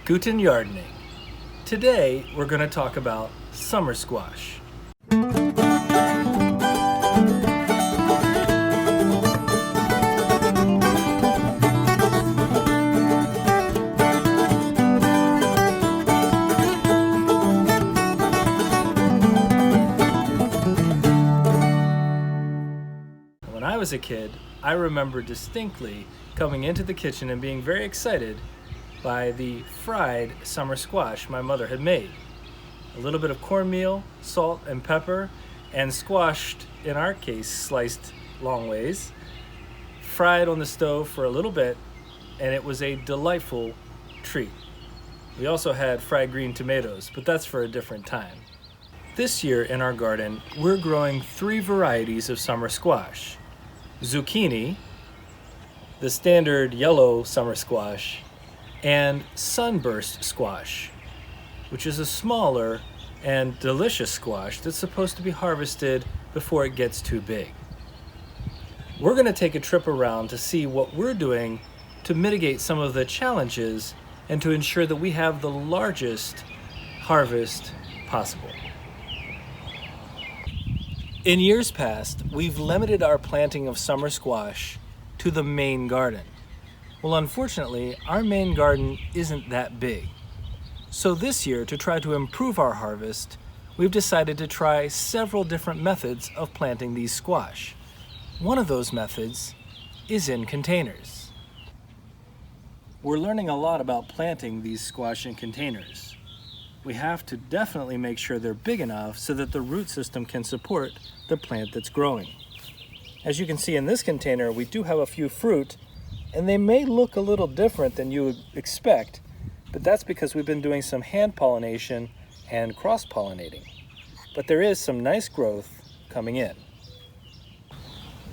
Guten Gardening. Today we're going to talk about summer squash. When I was a kid, I remember distinctly coming into the kitchen and being very excited by the fried summer squash my mother had made. A little bit of cornmeal, salt, and pepper, and squashed, in our case, sliced long ways, fried on the stove for a little bit, and it was a delightful treat. We also had fried green tomatoes, but that's for a different time. This year in our garden, we're growing 3 varieties of summer squash: zucchini, the standard yellow summer squash, and sunburst squash, which is a smaller and delicious squash that's supposed to be harvested before it gets too big. We're going to take a trip around to see what we're doing to mitigate some of the challenges and to ensure that we have the largest harvest possible. In years past, we've limited our planting of summer squash to the main garden. Well, unfortunately, our main garden isn't that big. So this year, to try to improve our harvest, we've decided to try several different methods of planting these squash. One of those methods is in containers. We're learning a lot about planting these squash in containers. We have to definitely make sure they're big enough so that the root system can support the plant that's growing. As you can see in this container, we do have a few fruit, and they may look a little different than you would expect, but that's because we've been doing some hand pollination and cross-pollinating. But there is some nice growth coming in.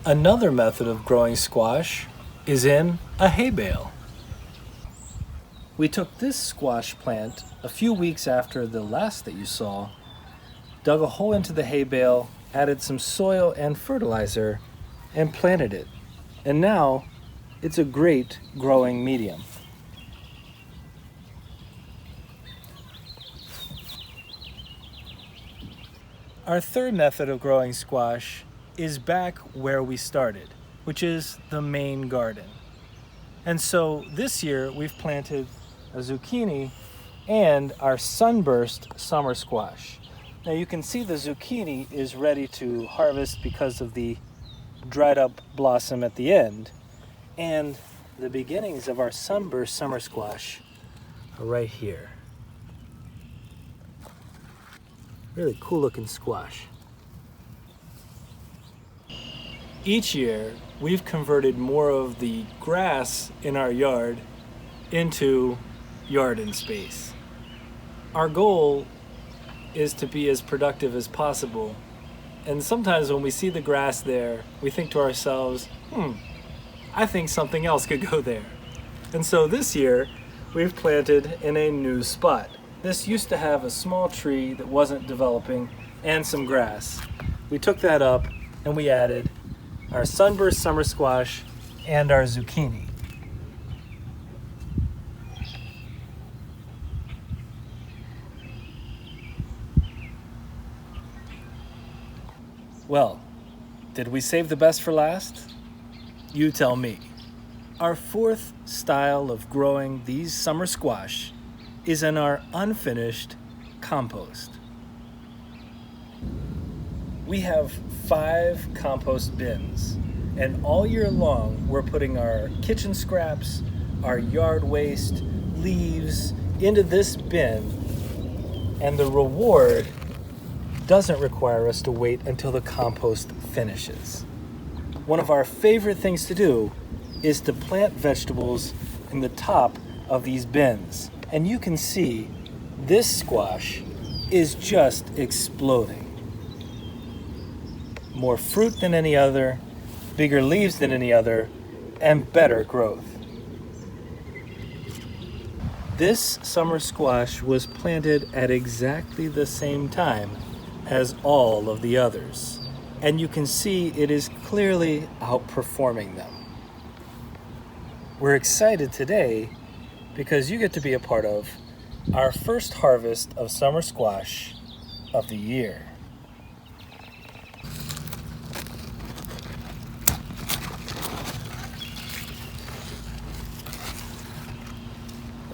Another method of growing squash is in a hay bale. We took this squash plant a few weeks after the last that you saw, dug a hole into the hay bale, added some soil and fertilizer, and planted it. And now it's a great growing medium. Our third method of growing squash is back where we started, which is the main garden. And so this year we've planted a zucchini and our sunburst summer squash. Now you can see the zucchini is ready to harvest because of the dried up blossom at the end. And the beginnings of our sunburst summer squash are right here. Really cool looking squash. Each year, we've converted more of the grass in our yard into garden space. Our goal is to be as productive as possible. And sometimes when we see the grass there, we think to ourselves, I think something else could go there. And so this year, we've planted in a new spot. This used to have a small tree that wasn't developing and some grass. We took that up and we added our sunburst summer squash and our zucchini. Well, did we save the best for last? You tell me. Our fourth style of growing these summer squash is in our unfinished compost. We have 5 compost bins, and all year long we're putting our kitchen scraps, our yard waste, leaves into this bin, and the reward doesn't require us to wait until the compost finishes. One of our favorite things to do is to plant vegetables in the top of these bins. And you can see this squash is just exploding. More fruit than any other, bigger leaves than any other, and better growth. This summer squash was planted at exactly the same time as all of the others, and you can see it is clearly outperforming them. We're excited today because you get to be a part of our first harvest of summer squash of the year.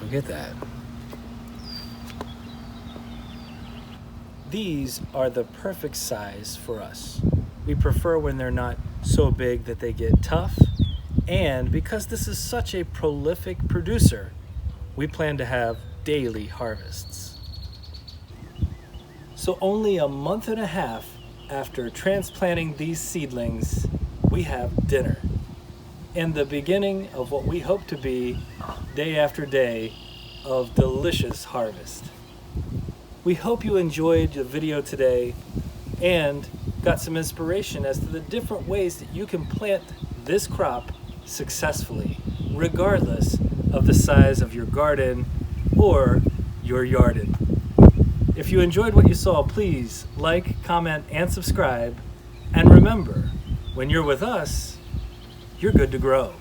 Look at that. These are the perfect size for us. We prefer when they're not so big that they get tough, and because this is such a prolific producer, we plan to have daily harvests. So only a month and a half after transplanting these seedlings, we have dinner, and the beginning of what we hope to be day after day of delicious harvest. We hope you enjoyed the video today and got some inspiration as to the different ways that you can plant this crop successfully, regardless of the size of your garden or your yardin. If you enjoyed what you saw, please like, comment, and subscribe. And remember, when you're with us, you're good to grow.